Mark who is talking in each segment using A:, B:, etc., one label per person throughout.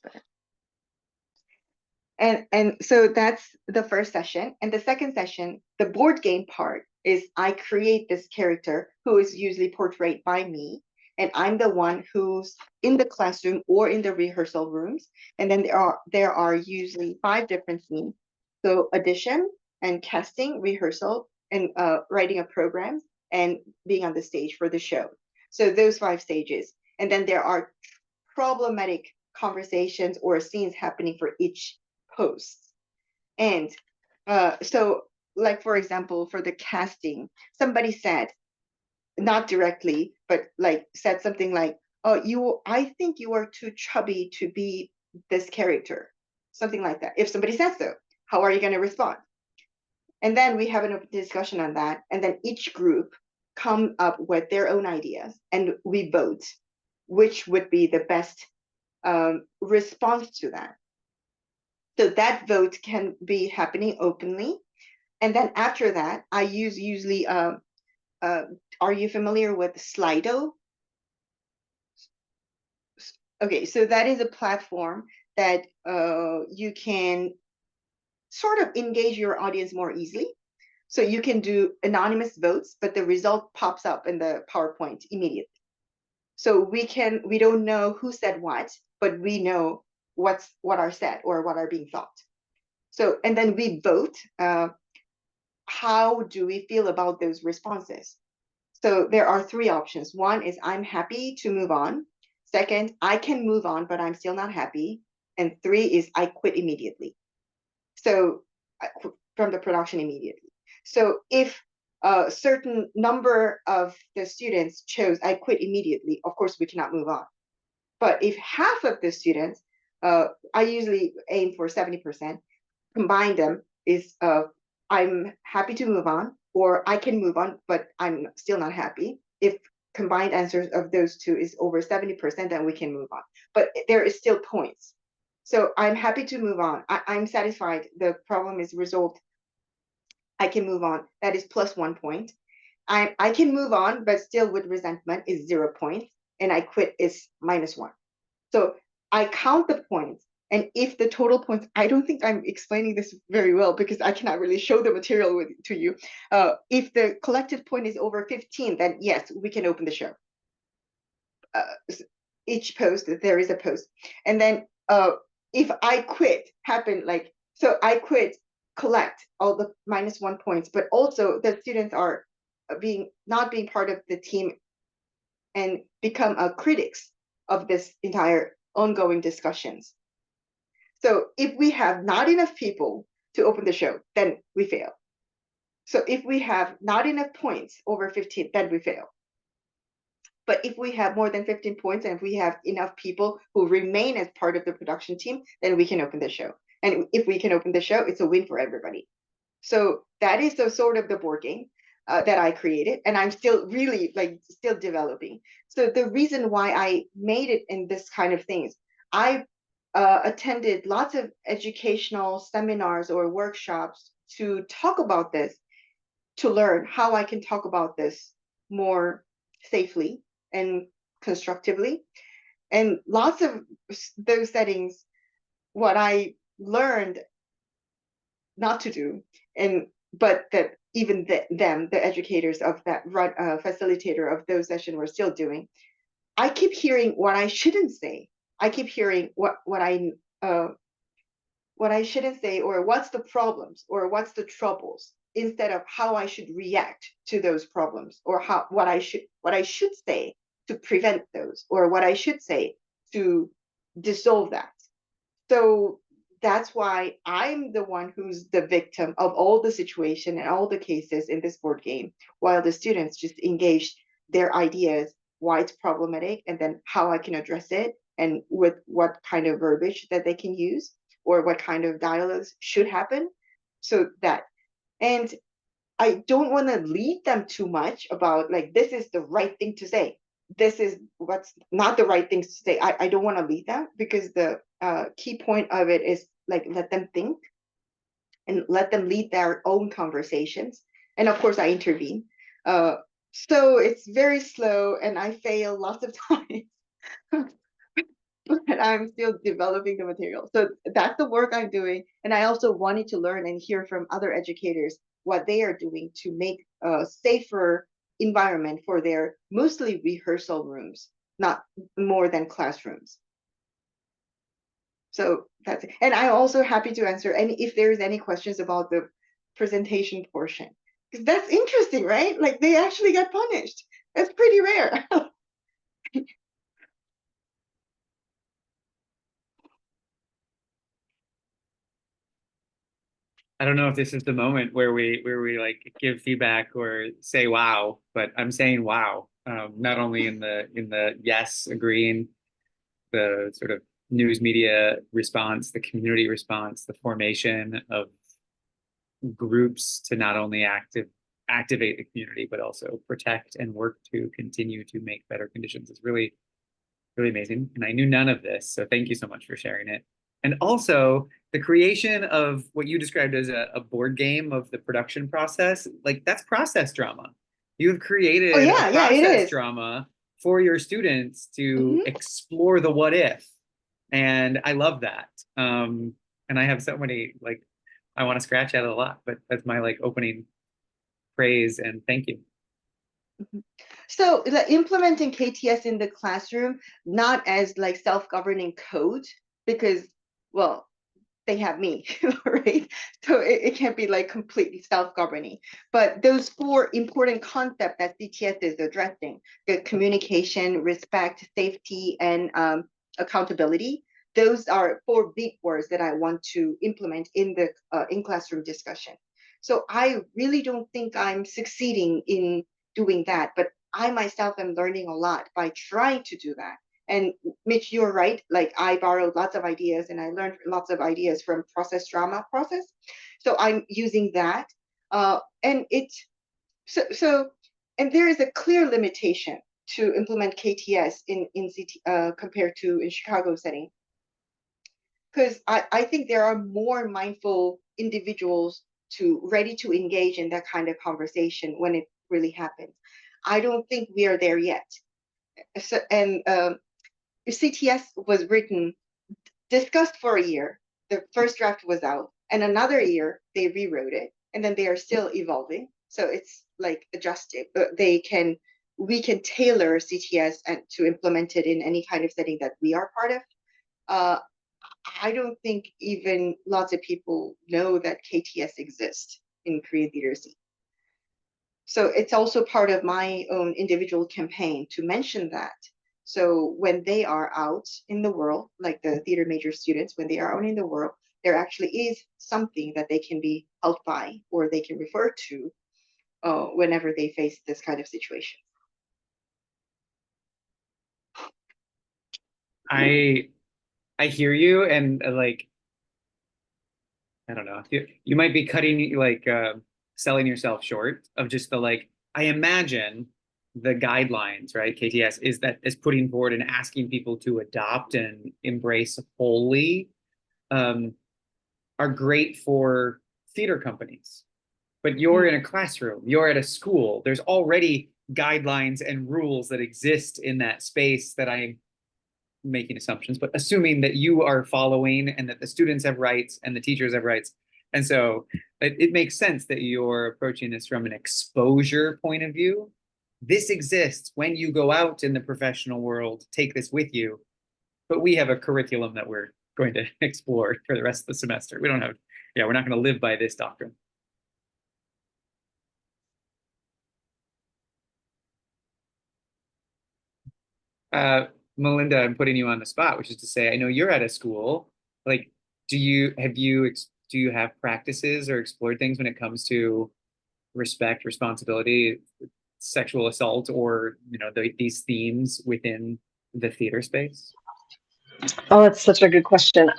A: that's better. And so that's the first session. And the second session, the board game part, is I create this character who is usually portrayed by me. And I'm the one who's in the classroom or in the rehearsal rooms. And then there are usually 5 different scenes. So audition and casting, rehearsal, and writing a program, and being on the stage for the show. So those 5 stages. And then there are problematic conversations or scenes happening for each post. And so, like, for example, for the casting, somebody said, not directly, but like said something like, "Oh, I think you are too chubby to be this character," something like that. If somebody says so, how are you going to respond? And then we have an open discussion on that, and then each group come up with their own ideas, and we vote which would be the best response to that. So that vote can be happening openly. And then after that, I use usually, are you familiar with Slido? Okay, so that is a platform that you can sort of engage your audience more easily. So you can do anonymous votes, but the result pops up in the PowerPoint immediately. So we don't know who said what, but we know what are said or what are being thought. So, and then we vote, how do we feel about those responses? So there are 3 options. One is I'm happy to move on. Second, I can move on, but I'm still not happy. And 3 is I quit immediately. So from the production immediately. So if a certain number of the students chose I quit immediately, of course we cannot move on. But if half of the students, I usually aim for 70%, combine them, is I'm happy to move on, or I can move on, but I'm still not happy. If combined answers of those 2 is over 70%, then we can move on. But there is still points. So I'm happy to move on. I'm satisfied. The problem is resolved. I can move on. That is plus 1 point. I can move on, but still with resentment is 0 points. And I quit is -1. So I count the points. And if the total points, I don't think I'm explaining this very well because I cannot really show the material to you. If the collective point is over 15, then yes, we can open the show. Each post, there is a post. And then if I quit, so I quit, collect all the -1 points, but also the students are not being part of the team and become critics of this entire ongoing discussions. So if we have not enough people to open the show, then we fail. So if we have not enough points over 15, then we fail. But if we have more than 15 points and if we have enough people who remain as part of the production team, then we can open the show. And if we can open the show, it's a win for everybody. So that is the sort of the board game that I created, and I'm still really still developing. So the reason why I made it in this kind of things, I attended lots of educational seminars or workshops to talk about this, to learn how I can talk about this more safely and constructively. And lots of those settings, what I learned not to do, but that even the educators of that facilitator of those sessions were still doing. I keep hearing what I shouldn't say. I keep hearing what I shouldn't say, or what's the problems, or what's the troubles, instead of how I should react to those problems, or what I should say to prevent those, or what I should say to dissolve that. So that's why I'm the one who's the victim of all the situation and all the cases in this board game, while the students just engage their ideas, why it's problematic, and then how I can address it, and with what kind of verbiage that they can use, or what kind of dialogues should happen. So that, and I don't want to lead them too much about this is the right thing to say, this is what's not the right things to say. I don't want to lead them, because the key point of it is let them think and let them lead their own conversations. And of course I intervene. So it's very slow and I fail lots of times. but I'm still developing the material. So that's the work I'm doing. And I also wanted to learn and hear from other educators what they are doing to make a safer environment for their mostly rehearsal rooms, not more than classrooms. So that's it. And I'm also happy to answer any if there's any questions about the presentation portion. Because that's interesting, right? Like they actually got punished. That's pretty rare.
B: I don't know if this is the moment where we like give feedback or say wow, but I'm saying wow. Not only in the yes, agreeing, the sort of news media response, the community response, the formation of groups to not only activate the community, but also protect and work to continue to make better conditions is really, really amazing. And I knew none of this. So thank you so much for sharing it. And also the creation of what you described as a board game of the production process, like that's process drama. You have
A: Oh
B: created a
A: yeah, yeah, it
B: process
A: is.
B: drama for your students to
A: Mhm.
B: explore the what if. And I love that. And I have so many like I want to scratch at it a lot, but that's my like opening praise and thank you.
A: Mhm. So implementing KTS in the classroom, not as like self-governing code, because well, they have me, right? So it can't be like completely self-governing. But those four important concepts that CTS is addressing, the communication, respect, safety, and accountability, those are four big words that I want to implement in the in-classroom discussion. So I really don't think I'm succeeding in doing that, but I myself am learning a lot by trying to do that. And Mitch, you're right. Like I borrowed lots of ideas and I learned lots of ideas from process drama process. So I'm using that. And it's so and there is a clear limitation to implement KTS in CT compared to in Chicago setting. Because I think there are more mindful individuals to ready to engage in that kind of conversation when it really happens. I don't think we are there yet. So, and CTS was written discussed for a year. The first draft was out, and another year they rewrote it, and then they are still evolving. So it's like adjusted. We can tailor CTS and to implement it in any kind of setting that we are part of. Uh, I don't think even lots of people know that KTS exists in Korean theater scene. So it's also part of my own individual campaign to mention that. So when they are out in the world, like the theater major students, when they are out in the world, there actually is something that they can be helped by or they can refer to whenever they face this kind of situation.
B: I I hear you and like I don't know. You might be cutting like selling yourself short of just the like I imagine the guidelines, right? KTS is putting forward and asking people to adopt and embrace wholly um, are great for theater companies. But you're in a classroom, you're at a school. There's already guidelines and rules that exist in that space that I'm making assumptions, but assuming that you are following and that the students have rights and the teachers have rights. And so it makes sense that you're approaching this from an exposure point of view. This exists when you go out in the professional world, take this with you. But we have a curriculum that we're going to explore for the rest of the semester. We don't have, yeah, we're not going to live by this doctrine. Uh, Melinda, I'm putting you on the spot, which is to say, I know you're at a school. Like, do you have practices or explored things when it comes to respect, responsibility, sexual assault, or these themes within the theater space?
C: Oh, that's such a good question.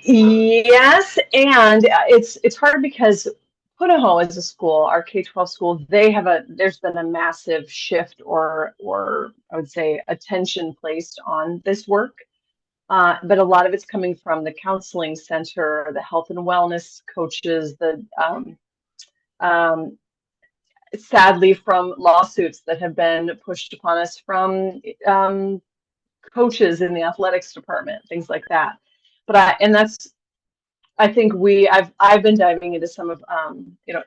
C: Yes, and it's hard because Punahou is a school, our K-12 school. There's been a massive shift, or I would say attention placed on this work. But a lot of it's coming from the counseling center, the health and wellness coaches, um, sadly from lawsuits that have been pushed upon us from coaches in the athletics department, things like that. But I think I've been diving into some of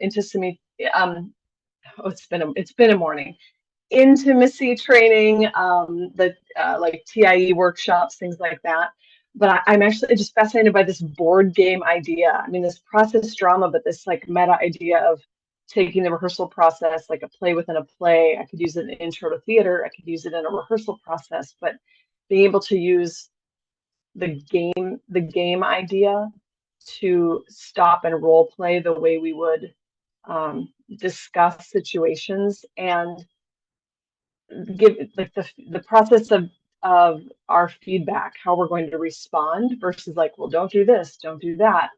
C: into some oh, it's been a morning, intimacy training, the like TIE workshops, things like that. But I'm actually just fascinated by this board game idea. I mean, this process drama, but this like meta idea of taking the rehearsal process, like a play within a play. I could use it in intro to theater. I could use it in a rehearsal process, but being able to use the game idea to stop and role play the way we would discuss situations and give like the process of our feedback, how we're going to respond versus like, well, don't do this, don't do that.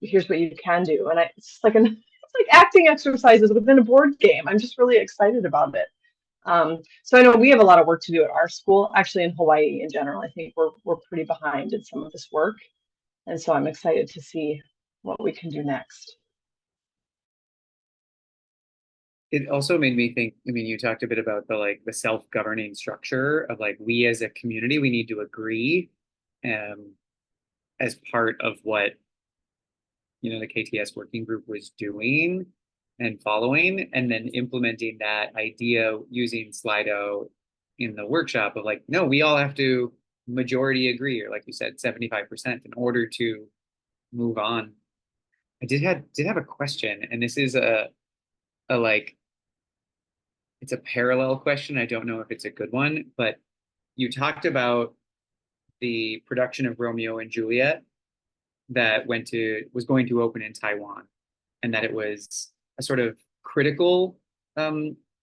C: Here's what you can do. And it's just like it's like acting exercises within a board game. I'm just really excited about it. So I know we have a lot of work to do at our school, actually in Hawaii in general. I think we're pretty behind in some of this work. And so I'm excited to see what we can do next.
B: It also made me think, I mean, you talked a bit about the self-governing structure of like we as a community, we need to agree as part of what the KTS working group was doing and following, and then implementing that idea using Slido in the workshop of like, no, we all have to majority agree, or like you said, 75% in order to move on. I did have a question, and this is a like, it's a parallel question. I don't know if it's a good one, but you talked about the production of Romeo and Juliet that was going to open in Taiwan, and that it was a sort of critical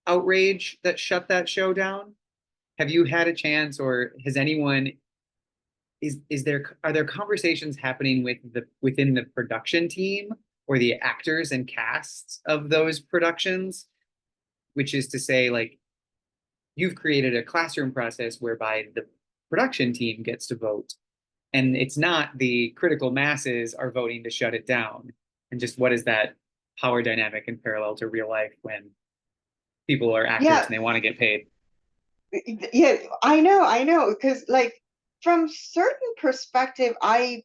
B: outrage that shut that show down. Have you had a chance, or has anyone, are there conversations happening within the production team or the actors and casts of those productions? Which is to say, like, you've created a classroom process whereby the production team gets to vote, and it's not the critical masses are voting to shut it down. And just what is that power dynamic in parallel to real life when people are actors and they want to get paid?
A: Yeah, I know, because like from certain perspective, I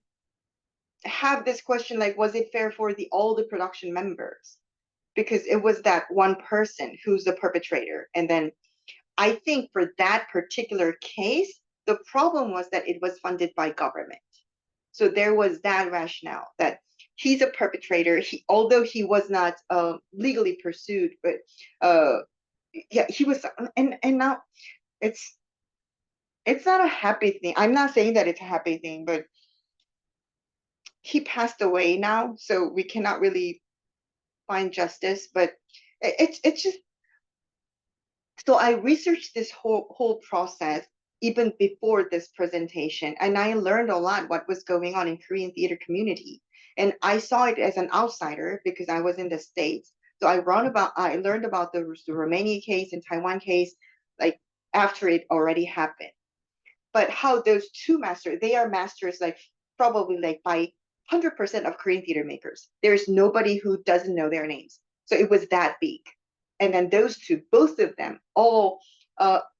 A: have this question, like, was it fair for all the production members? Because it was that one person who's the perpetrator. And then I think for that particular case, the problem was that it was funded by government. So there was that rationale that he's a perpetrator. Although he was not legally pursued, but yeah, he was. And now it's not a happy thing. I'm not saying that it's a happy thing, but he passed away now, so we cannot really find justice. But it's just, so I researched this whole process even before this presentation, and I learned a lot what was going on in Korean theater community. And I saw it as an outsider because I was in the States. So I learned about the Romania case and Taiwan case, like after it already happened. But how those two masters, they are masters like probably like by 100% of Korean theater makers. There's nobody who doesn't know their names. So it was that big. And then those two, both of them, all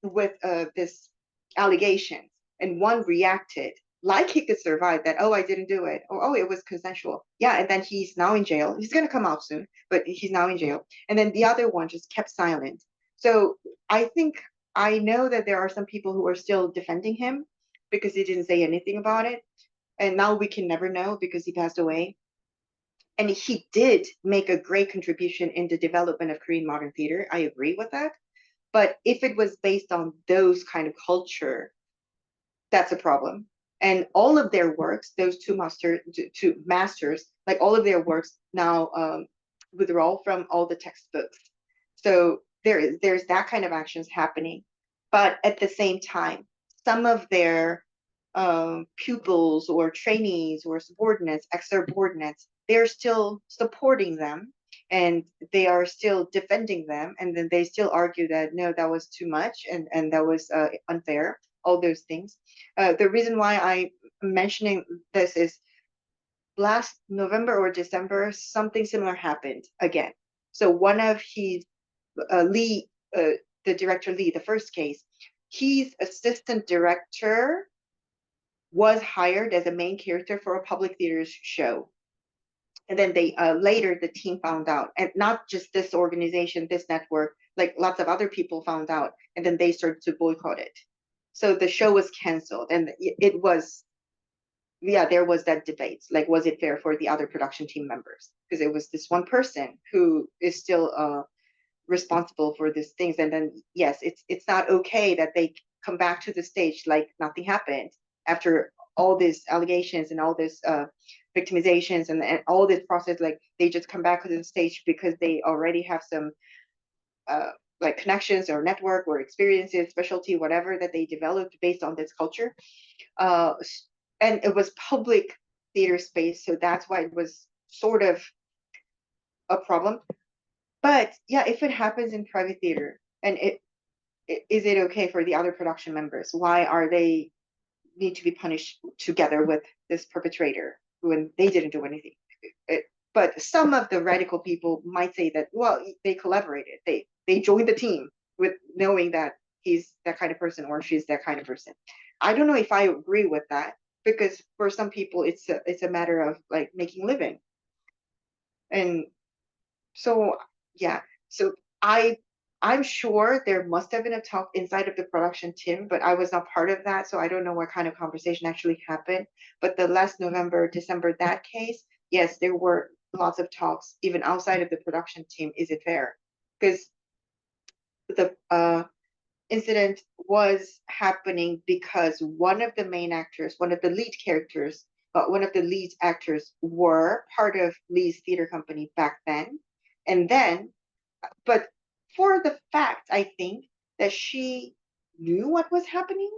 A: with this allegation, and one reacted like he could survive that. Oh, I didn't do it. Or, oh, it was consensual. Yeah, and then he's now in jail. He's gonna come out soon, but he's now in jail. And then the other one just kept silent. So I think I know that there are some people who are still defending him because he didn't say anything about it. And now we can never know because he passed away. And he did make a great contribution in the development of Korean modern theater. I agree with that. But if it was based on those kind of culture, that's a problem. And all of their works, those two masters, like all of their works now withdraw from all the textbooks. So there's that kind of actions happening. But at the same time, some of their pupils or trainees or subordinates, ex-subordinates, they're still supporting them, and they are still defending them, and then they still argue that no, that was too much, and that was unfair, all those things. The reason why I'm mentioning this is last November or December, something similar happened again. So one of his Lee, the director Lee, the first case, his assistant director was hired as a main character for a public theater's show. And then they later the team found out, and not just this organization, this network, like lots of other people found out, and then they started to boycott it. So the show was canceled, and it was, yeah, there was that debate, like, was it fair for the other production team members? Because it was this one person who is still responsible for these things, and then yes, it's not okay that they come back to the stage like nothing happened after all these allegations and all this victimizations and all this process. Like they just come back to the stage because they already have some like connections or network or experiences, specialty, whatever that they developed based on this culture. And it was public theater space, so that's why it was sort of a problem. But yeah, if it happens in private theater, and is it okay for the other production members? Why are they need to be punished together with this perpetrator when they didn't do anything? But some of the radical people might say that, well, they collaborated. They joined the team with knowing that he's that kind of person or she's that kind of person. I don't know if I agree with that, because for some people it's a matter of like making living. And so yeah, so I'm sure there must have been a talk inside of the production team, but I was not part of that, so I don't know what kind of conversation actually happened. But the last November, December, that case, yes, there were lots of talks even outside of the production team. Is it fair? Because the incident was happening because one of the main actors, one of the lead characters, one of the lead actors were part of Lee's theater company back then. And then, but for the fact, I think that she knew what was happening,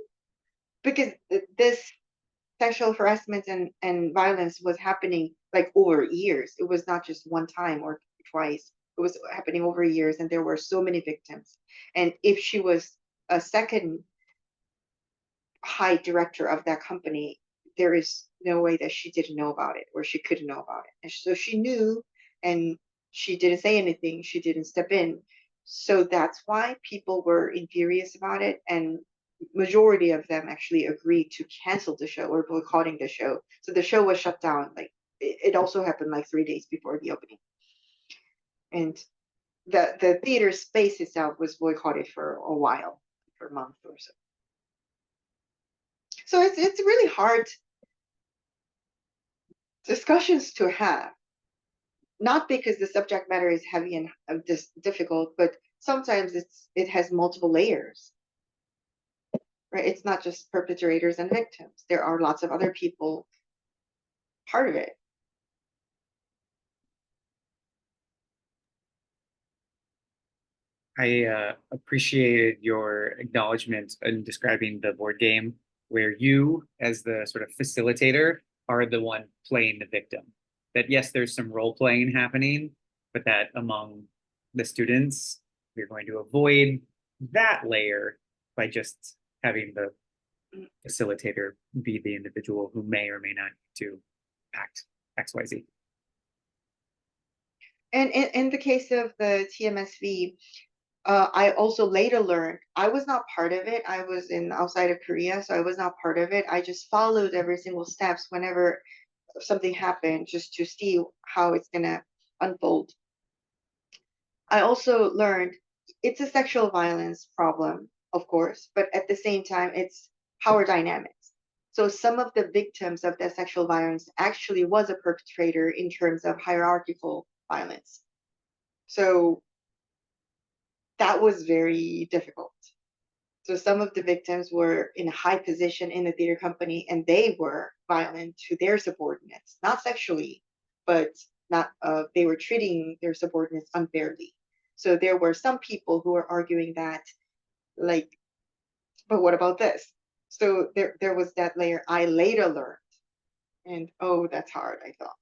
A: because this sexual harassment and violence was happening like over years. It was not just one time or twice. It was happening over years, and there were so many victims. And if she was a second high director of that company, there is no way that she didn't know about it or she couldn't know about it. And so she knew, and she didn't say anything. She didn't step in. So that's why people were furious about it, and majority of them actually agreed to cancel the show or boycotting the show. So the show was shut down. Like it also happened like 3 days before the opening, and the theater space itself was boycotted for a while, for a month or so. So it's really hard discussions to have, not because the subject matter is heavy and difficult, but sometimes it has multiple layers, right? It's not just perpetrators and victims. There are lots of other people part of it.
B: I appreciated your acknowledgement in describing the board game where you, as the sort of facilitator, are the one playing the victim. That yes, there's some role playing happening, but that among the students, we're going to avoid that layer by just having the facilitator be the individual who may or may not need to act XYZ.
A: And in the case of the TMSV, I also later learned, I was not part of it. I was in outside of Korea, so I was not part of it. I just followed every single steps whenever something happened, just to see how it's gonna unfold. I also learned it's a sexual violence problem, of course, but at the same time, it's power dynamics. So some of the victims of that sexual violence actually was a perpetrator in terms of hierarchical violence. So that was very difficult. So some of the victims were in a high position in the theater company, and they were violent to their subordinates, not sexually, but not they were treating their subordinates unfairly. So there were some people who were arguing that, like, but what about this? So there was that layer I later learned, and oh, that's hard, I thought.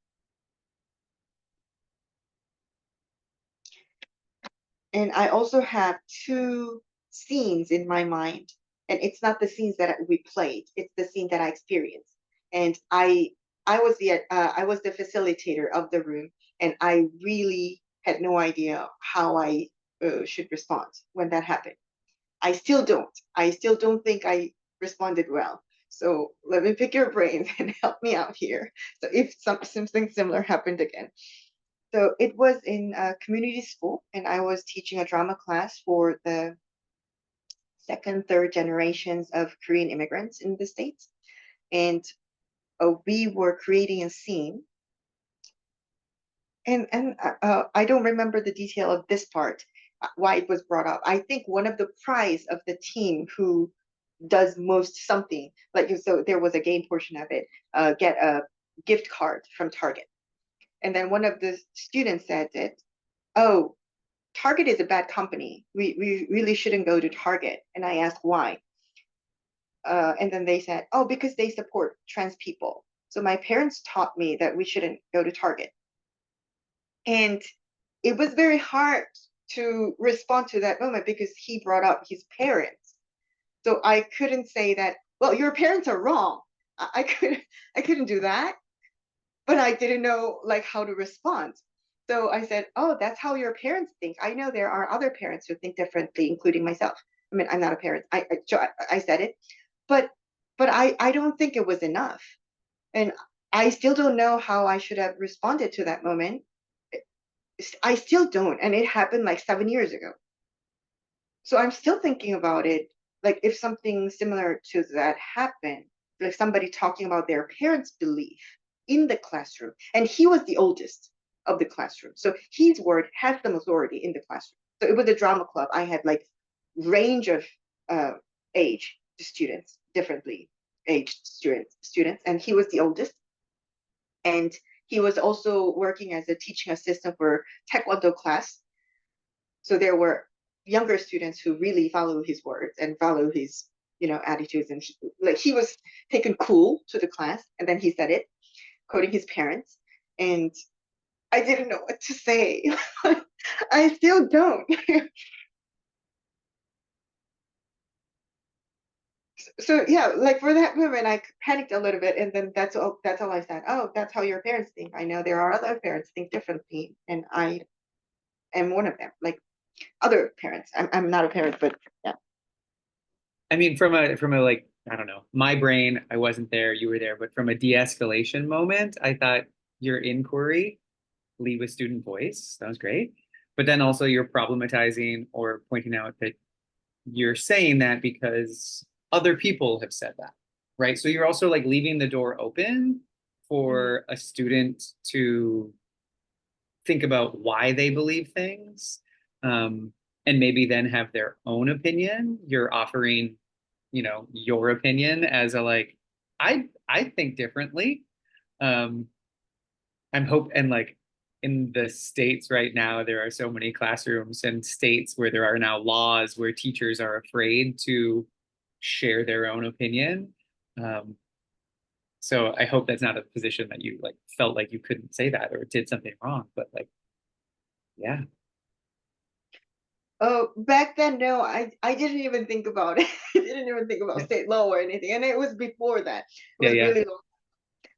A: And I also have two scenes in my mind, and it's not the scenes that we played; it's the scene that I experienced. And I was the facilitator of the room, and I really had no idea how I should respond when that happened. I still don't. I still don't think I responded well. So let me pick your brains and help me out here. So if something similar happened again. So it was in a community school, and I was teaching a drama class for the second, third generations of Korean immigrants in the States. And we were creating a scene. And I don't remember the detail of this part, why it was brought up. I think one of the prize of the team who does most something, like so there was a game portion of it, get a gift card from Target. And then one of the students said it, oh, Target is a bad company. We really shouldn't go to Target. And I asked why. And then they said, oh, because they support trans people. So my parents taught me that we shouldn't go to Target. And it was very hard to respond to that moment because he brought up his parents. So I couldn't say that, well, your parents are wrong. I couldn't do that, but I didn't know like how to respond. So I said, oh, that's how your parents think. I know there are other parents who think differently, including myself. I mean, I'm not a parent. I said it, but I don't think it was enough. And I still don't know how I should have responded to that moment. I still don't. And it happened like 7 years ago. So I'm still thinking about it. Like if something similar to that happened, like somebody talking about their parents' belief in the classroom, and he was the oldest of the classroom. So his word has some authority in the classroom. So it was a drama club. I had like range of age students, differently aged students, and he was the oldest. And he was also working as a teaching assistant for Taekwondo class. So there were younger students who really follow his words and follow his, attitudes. And he was taken cool to the class. And then he said it, quoting his parents. And I didn't know what to say. I still don't. So yeah, like for that moment, I panicked a little bit, and then that's all I said. Oh, that's how your parents think. I know there are other parents think differently, and I am one of them. Like other parents, I'm not a parent, but yeah.
B: I mean, from a like, I don't know, my brain, I wasn't there, you were there, but from a de-escalation moment, I thought your inquiry, lead with student voice, that was great. But then also you're problematizing or pointing out that you're saying that because other people have said that, right? So you're also like leaving the door open for a student to think about why they believe things, and maybe then have their own opinion. You're offering, your opinion as a like, I think differently. And like in the States right now, there are so many classrooms and states where there are now laws where teachers are afraid to share their own opinion. So I hope that's not a position that you like felt like you couldn't say that or did something wrong, but like, yeah.
A: Oh, back then, no, I didn't even think about it. I didn't even think about
B: Yeah.
A: state law or anything. And it was before that. It
B: Yeah,
A: was
B: yeah.
A: really long.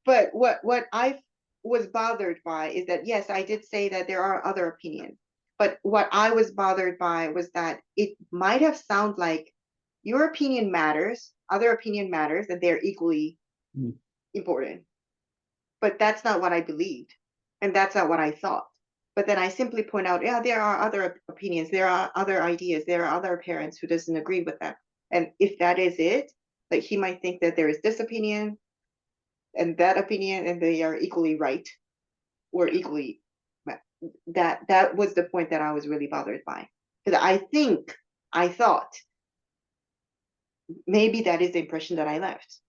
A: But what I was bothered by is that, yes, I did say that there are other opinions. But what I was bothered by was that it might have sounded like your opinion matters, other opinion matters, and they're equally
B: Mm.
A: important. But that's not what I believed. And that's not what I thought. But then I simply point out, yeah, there are other opinions, there are other ideas, there are other parents who doesn't agree with that. And if that is it, like he might think that there is this opinion and that opinion, and they are equally right or equally that was the point that I was really bothered by. Because I thought maybe that is the impression that I left.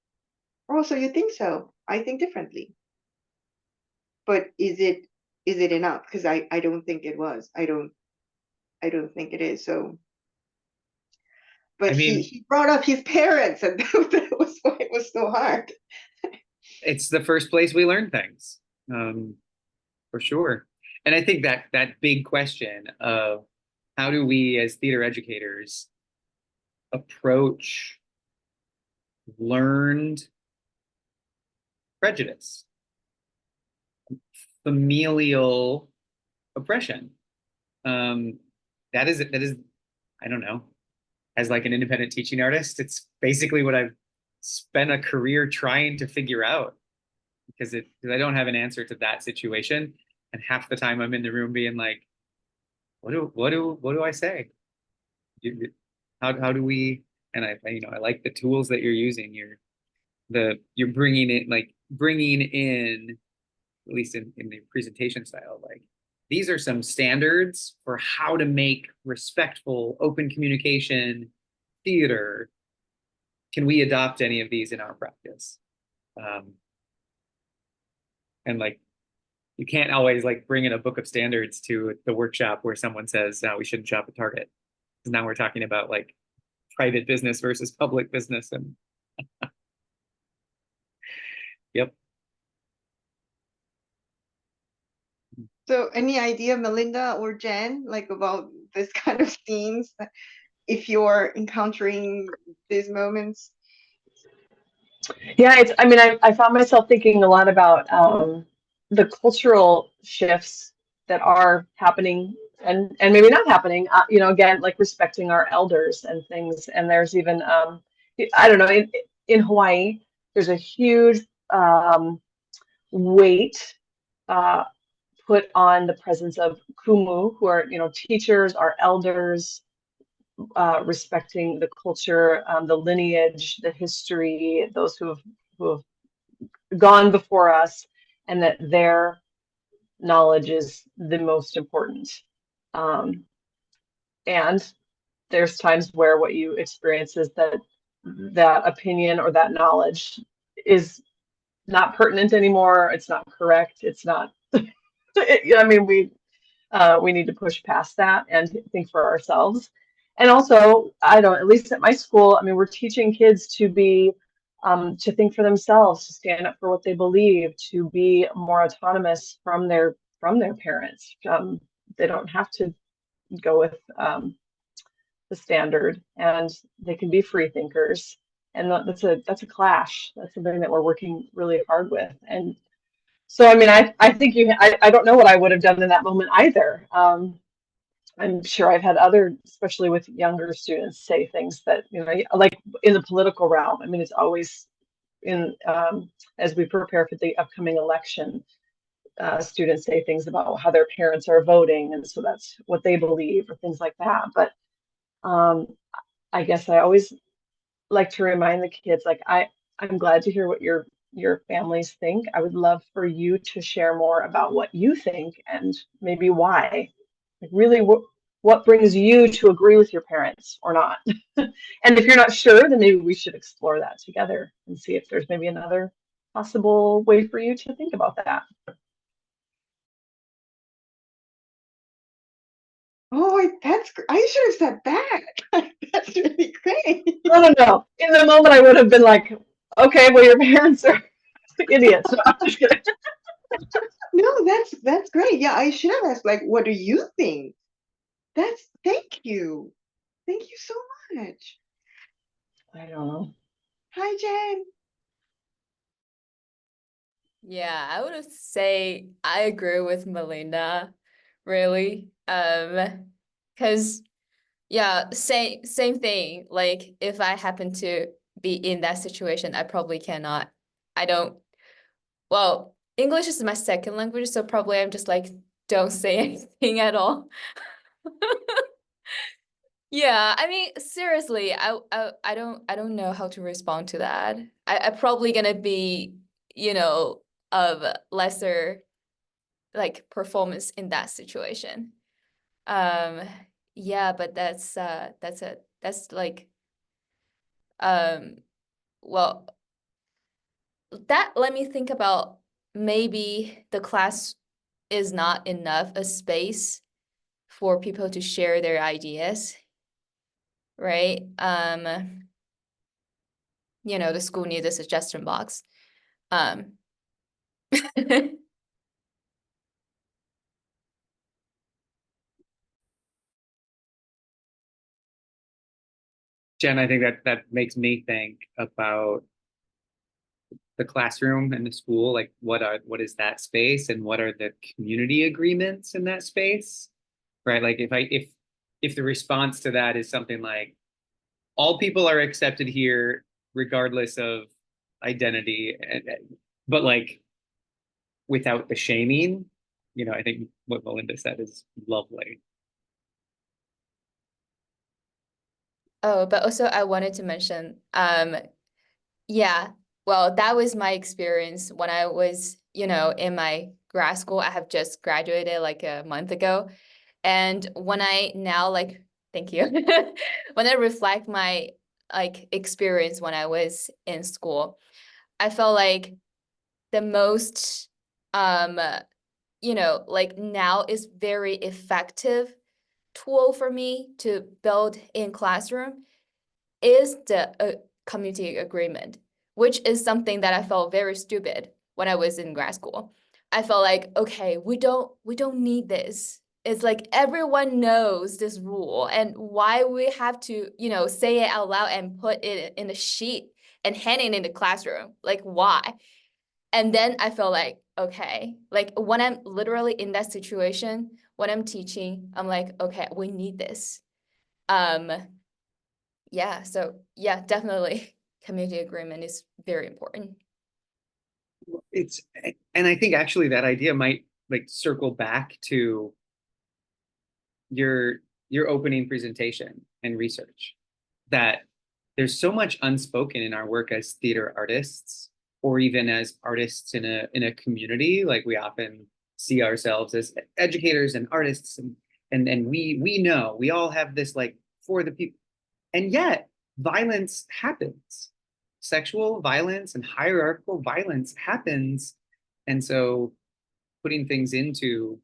A: Oh, so you think so? I think differently. But is it enough? Because I don't think it was. I don't think it is. So
B: I
A: but he
B: mean,
A: he brought up his parents, and that was why it was so hard.
B: it's the first place we learn things, for sure. And I think that that big question of how do we as theater educators approach learned prejudice, familial oppression. Um, that is, I don't know. as like an independent teaching artist, it's basically what I've spent a career trying to figure out, because I don't have an answer to that situation. And half the time I'm in the room being like, what do I say? How do we, and I like the tools that you're using. You're bringing in, at least in the presentation style, like, these are some standards for how to make respectful, open communication theater. Can we adopt any of these in our practice? And like, you can't always like bring in a book of standards to the workshop where someone says, no, we shouldn't shop at Target. Because now we're talking about like private business versus public business. And yep.
A: So any idea, Melinda or Jen, like about this kind of scenes, if you're encountering these moments?
C: Yeah, I found myself thinking a lot about the cultural shifts that are happening and maybe not happening, again, like respecting our elders and things. And there's even, I don't know, in Hawaii, there's a huge weight put on the presence of kumu, who are, teachers, our elders, respecting the culture, the lineage, the history, those who have gone before us, and that their knowledge is the most important. And there's times where what you experience is that opinion or that knowledge is not pertinent anymore. It's not correct. It's not. We need to push past that and think for ourselves. And also, at least at my school, we're teaching kids to be, to think for themselves, to stand up for what they believe, to be more autonomous from their parents. They don't have to go with the standard, and they can be free thinkers. And that's a clash. That's something that we're working really hard with. And so, I think I don't know what I would have done in that moment either. I'm sure I've had other, especially with younger students, say things that, like in the political realm. It's always as we prepare for the upcoming election, students say things about how their parents are voting, and so that's what they believe, or things like that. But I guess I always like to remind the kids, like, I'm glad to hear what your families think. I would love for you to share more about what you think and maybe why. Like, really, what brings you to agree with your parents or not? And if you're not sure, then maybe we should explore that together and see if there's maybe another possible way for you to think about that.
A: Oh, I should have said that. That's really great.
C: No. In the moment, I would have been like, okay, well, your parents are idiots. No, I'm just kidding.
A: No, that's great. Yeah, I should have asked, like, what do you think? Thank you. Thank you so much.
C: I don't know.
A: Hi, Jen.
D: Yeah, I would say I agree with Melinda, really. Because yeah, same thing. Like, if I happen to be in that situation, I probably cannot. Well, English is my second language, so probably I'm just like, don't say anything at all. Yeah, seriously, I don't know how to respond to that. I'm probably gonna be, of lesser like performance in that situation. Yeah, but that's like well, that let me think about, maybe the class is not enough a space for people to share their ideas, right? The school needs a suggestion box.
B: Jen, I think that makes me think about the classroom and the school. Like, what is that space, and what are the community agreements in that space, right? Like, if the response to that is something like, all people are accepted here regardless of identity, but like without the shaming. I think what Melinda said is lovely.
D: Oh, but also I wanted to mention, yeah, well, that was my experience when I was, in my grad school. I have just graduated like a month ago. And when I now like, thank you, when I reflect my like experience when I was in school, I felt like the most, like now is very effective tool for me to build in classroom is the community agreement, which is something that I felt very stupid when I was in grad school. I felt like, okay, we don't need this. It's like everyone knows this rule, and why we have to, say it out loud and put it in a sheet and hand it in the classroom? Like, why? And then I felt like, okay, like when I'm literally in that situation, when I'm teaching, I'm like, okay, we need this. Yeah, so yeah, definitely community agreement is very important.
B: It's and I think actually that idea might like circle back to your opening presentation and research, that there's so much unspoken in our work as theater artists, or even as artists in a community. Like we often see ourselves as educators and artists, and we know we all have this like for the people, and yet violence happens. Sexual violence and hierarchical violence happens. And so putting things into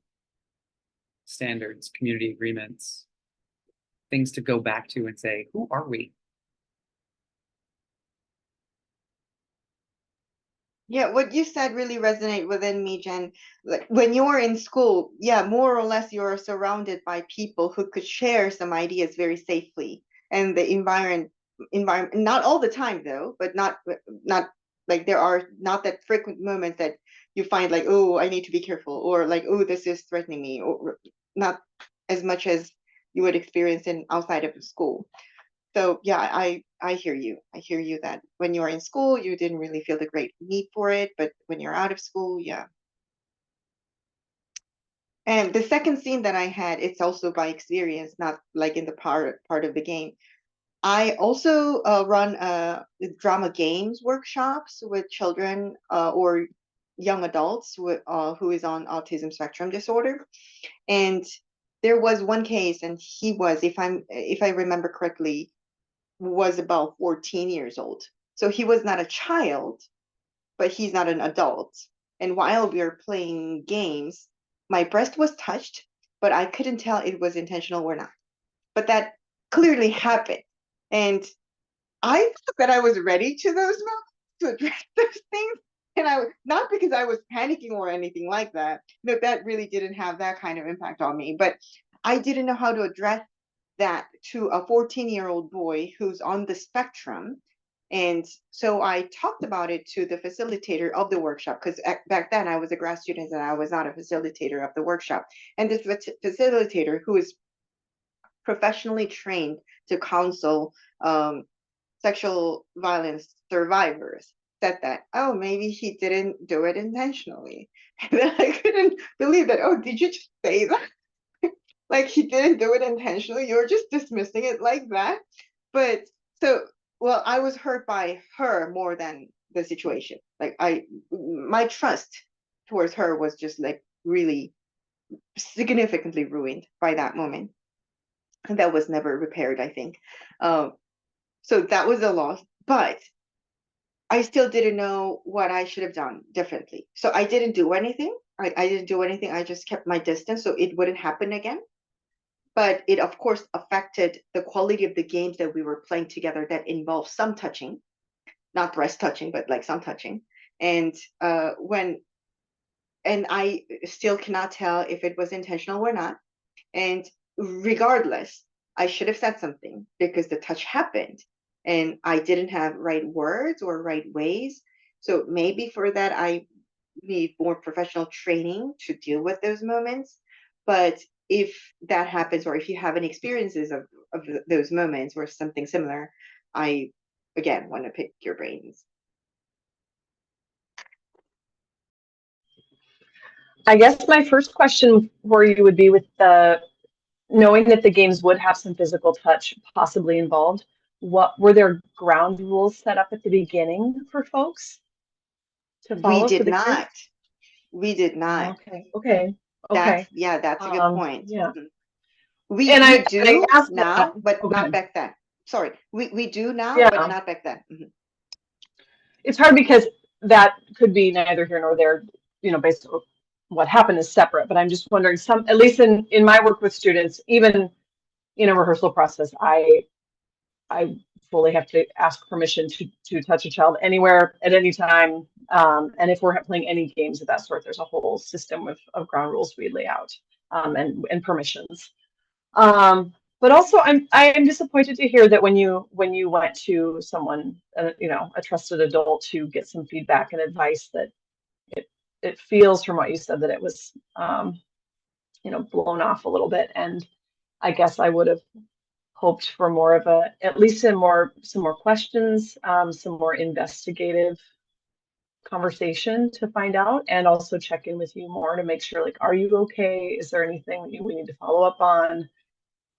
B: standards, community agreements, things to go back to and say, who are we?
A: Yeah, what you said really resonate within me, Jen. Like when you're in school, yeah, more or less you're surrounded by people who could share some ideas very safely. And the environment, not all the time though, but not like there are not that frequent moments that you find like, oh, I need to be careful, or like, oh, this is threatening me, or not as much as you would experience in outside of the school. So yeah, I hear you. I hear you that when you are in school, you didn't really feel the great need for it, but when you're out of school, yeah. And the second scene that I had, it's also by experience, not like in the part of the game. I also run drama games workshops with children or young adults who is on autism spectrum disorder. And there was one case, and he was, if I remember correctly, was about 14 years old. So he was not a child, but he's not an adult. And while we were playing games, my breast was touched, but I couldn't tell it was intentional or not. But that clearly happened. And I thought that I was ready to those moments to address those things. And not because I was panicking or anything like that. No, that really didn't have that kind of impact on me. But I didn't know how to address that to a 14-year-old boy who's on the spectrum. And so I talked about it to the facilitator of the workshop, because back then I was a grad student and I was not a facilitator of the workshop. And this facilitator, who is professionally trained to counsel sexual violence survivors, said that, oh, maybe he didn't do it intentionally. And then I couldn't believe that. Oh, did you just say that? Like he didn't do it intentionally. You're just dismissing it like that. But so, well, I was hurt by her more than the situation. Like my trust towards her was just like really significantly ruined by that moment. And that was never repaired, I think. So that was a loss. But I still didn't know what I should have done differently. So I didn't do anything. I didn't do anything. I just kept my distance so it wouldn't happen again. But it, of course, affected the quality of the games that we were playing together that involved some touching, not breast touching, but like some touching. And and I still cannot tell if it was intentional or not. And regardless, I should have said something because the touch happened and I didn't have right words or right ways. So maybe for that, I need more professional training to deal with those moments. But if that happens, or if you have any experiences of those moments or something similar, I again want to pick your brains.
C: I guess my first question for you would be with the knowing that the games would have some physical touch possibly involved. What were there ground rules set up at the beginning for folks to
A: We
C: follow for
A: did
C: the kids?
A: not. We did not.
C: Okay.
A: That's a good point.
C: Yeah.
A: Mhm. We
C: And I
A: do
C: asked
A: now,
C: that.
A: but not
C: Okay.
A: back then. Sorry, we do now, but
C: Yeah.
A: not back then. Mhm.
C: It's hard because that could be neither here nor there, based on what happened is separate. But I'm just wondering, at least in my work with students, even in a rehearsal process, I fully have to ask permission to touch a child anywhere at any time. And if we're playing any games of that sort, there's a whole system of ground rules we lay out, and permissions. But also, I am disappointed to hear that when you went to someone, a trusted adult, to get some feedback and advice, that it feels from what you said that it was blown off a little bit. And I guess I would have hoped for more of at least some more questions, some more investigative conversation to find out, and also check in with you more to make sure, like, are you okay? Is there anything we need to follow up on?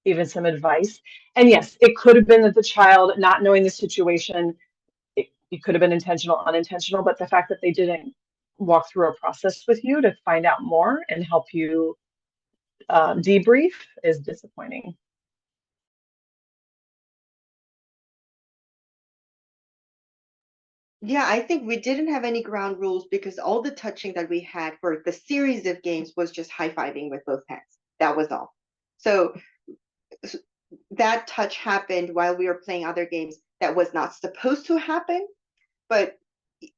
C: Even some advice. And yes, it could have been that the child, not knowing the situation, it could have been intentional, unintentional, but the fact that they didn't walk through a process with you to find out more and help you debrief is disappointing.
A: Yeah, I think we didn't have any ground rules because all the touching that we had for the series of games was just high-fiving with both hands. That was all. So that touch happened while we were playing other games that was not supposed to happen. But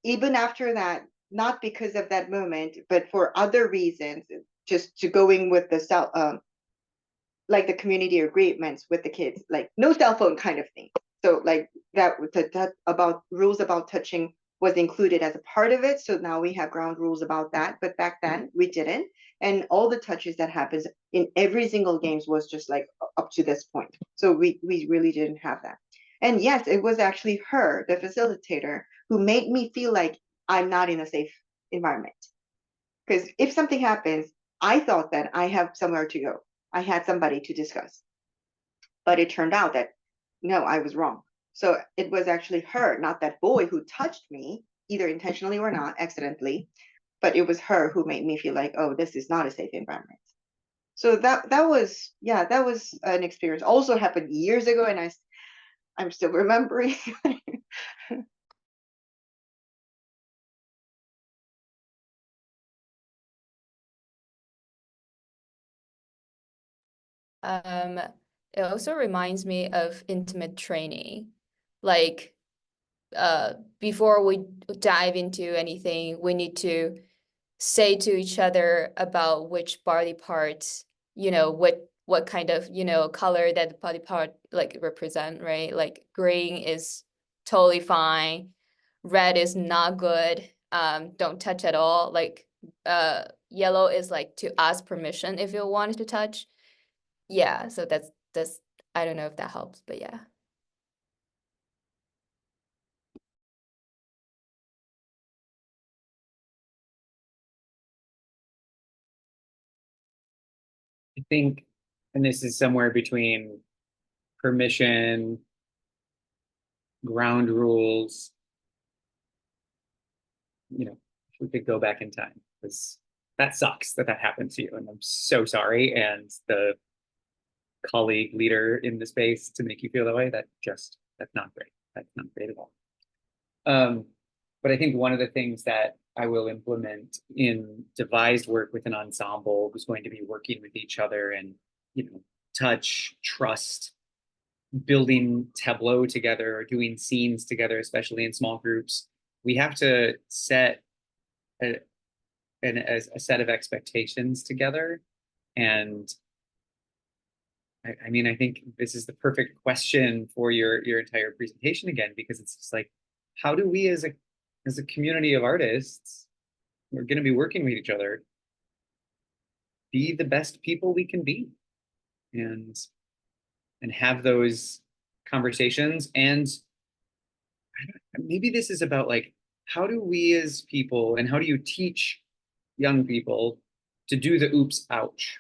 A: even after that, not because of that moment, but for other reasons, just to going with the like the community agreements with the kids, like no cell phone kind of thing. So like that about rules about touching was included as a part of it. So now we have ground rules about that. But back then we didn't. And all the touches that happens in every single games was just like up to this point. So we really didn't have that. And yes, it was actually her, the facilitator, who made me feel like I'm not in a safe environment. Because if something happens, I thought that I have somewhere to go. I had somebody to discuss. But it turned out that no, I was wrong. So it was actually her, not that boy, who touched me, either intentionally or not, accidentally. But it was her who made me feel like, oh, this is not a safe environment. So that was, yeah, that was an experience. Also happened years ago, and I'm still remembering.
D: It also reminds me of intimate training. Like, before we dive into anything, we need to say to each other about which body parts, what kind of, color that the body part like represent, right? Like green is totally fine, red is not good, don't touch at all. Like, yellow is like to ask permission if you wanted to touch. Yeah, so that's I don't know if that helps, but yeah.
B: I think, and this is somewhere between permission, ground rules, if we could go back in time, because that sucks that happened to you, and I'm so sorry. And the colleague leader in the space to make you feel that way, that's not great. That's not great at all. But I think one of the things that I will implement in devised work with an ensemble was going to be working with each other and, touch, trust, building tableau together, or doing scenes together, especially in small groups. We have to set a set of expectations together. And I mean, I think this is the perfect question for your entire presentation again, because it's just like, how do we as a community of artists, we're going to be working with each other, be the best people we can be, and have those conversations. And maybe this is about like, how do we as people, and how do you teach young people to do the oops, ouch,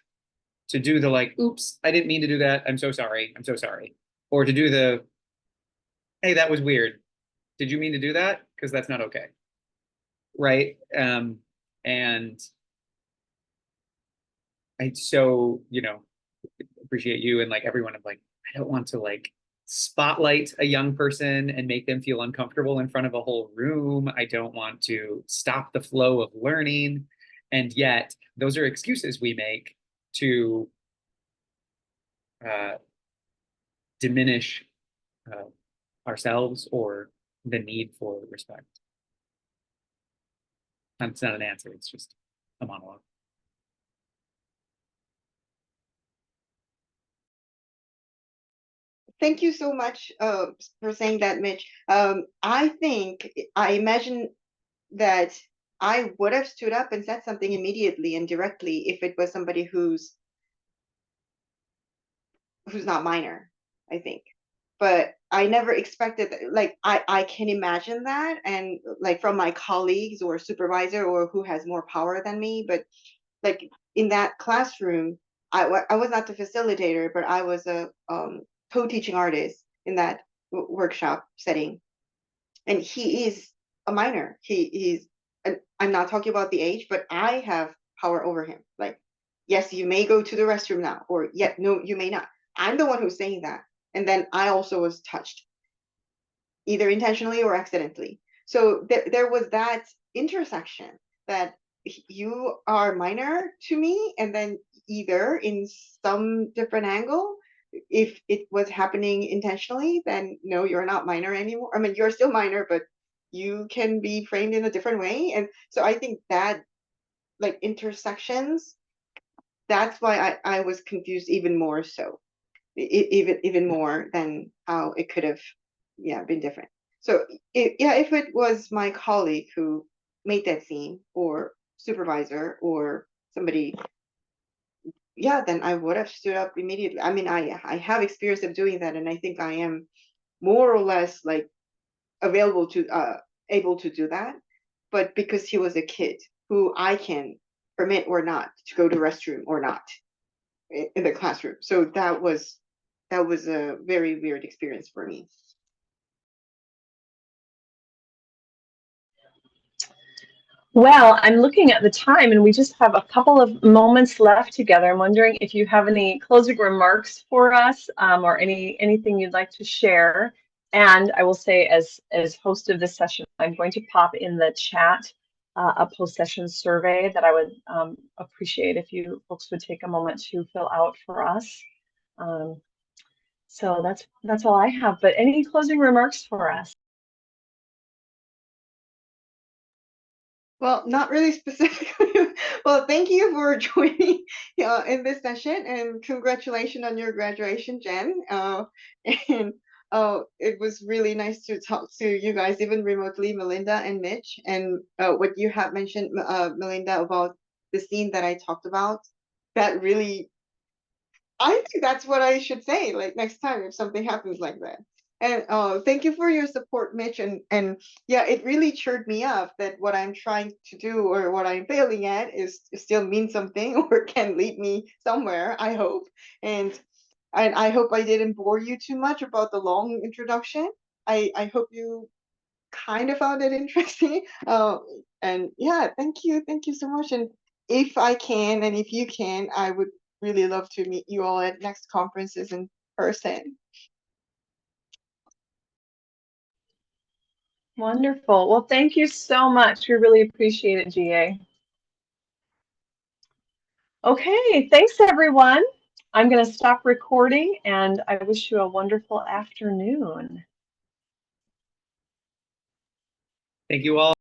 B: to do the like, oops, I didn't mean to do that, I'm so sorry, I'm so sorry, or to do the, hey, that was weird, did you mean to do that, because that's not okay, right? And I so, appreciate you and like everyone of like, I don't want to like spotlight a young person and make them feel uncomfortable in front of a whole room. I don't want to stop the flow of learning. And yet those are excuses we make to diminish ourselves or the need for respect. It's not an answer, it's just a monologue.
A: Thank you so much for saying that, Mitch. I imagine that I would have stood up and said something immediately and directly if it was somebody who's not minor, I think. But I never expected that. Like I can imagine that, and like from my colleagues or supervisor or who has more power than me. But like in that classroom, I was not the facilitator, but I was a co-teaching artist in that workshop setting, and he is a minor. He's, and I'm not talking about the age, but I have power over him. Like, yes, you may go to the restroom now, or yet no, you may not. I'm the one who's saying that, and then I also was touched, either intentionally or accidentally. So there was that intersection that you are minor to me, and then either in some different angle, if it was happening intentionally, then no, you're not minor anymore. I mean, you're still minor, but you can be framed in a different way. And so I think that like intersections, that's why I was confused even more so, even more than how it could have, yeah, been different. So if it was my colleague who made that scene, or supervisor or somebody, yeah, then I would have stood up immediately. I mean, I have experience of doing that, and I think I am more or less like available to able to do that. But because he was a kid who I can permit or not to go to the restroom or not in the classroom, so that was a very weird experience for me.
C: Well, I'm looking at the time and we just have a couple of moments left together. I'm wondering if you have any closing remarks for us, or anything you'd like to share. And I will say, as host of this session, I'm going to pop in the chat a post-session survey that I would appreciate if you folks would take a moment to fill out for us. So that's all I have. But any closing remarks for us?
A: Well, not really specifically. Well, thank you for joining in this session, and congratulations on your graduation, Jen. And it was really nice to talk to you guys, even remotely, Melinda and Mitch. And what you have mentioned, Melinda, about the scene that I talked about, that really, I think that's what I should say, like next time if something happens like that. And thank you for your support, Mitch. And yeah, it really cheered me up that what I'm trying to do or what I'm failing at is still means something or can lead me somewhere, I hope. And I hope I didn't bore you too much about the long introduction. I hope you kind of found it interesting. And yeah, thank you so much. And if I can, and if you can, I would really love to meet you all at next conferences in person.
C: Wonderful. Well, thank you so much. We really appreciate it, GA. Okay, thanks everyone. I'm going to stop recording and I wish you a wonderful afternoon.
B: Thank you all.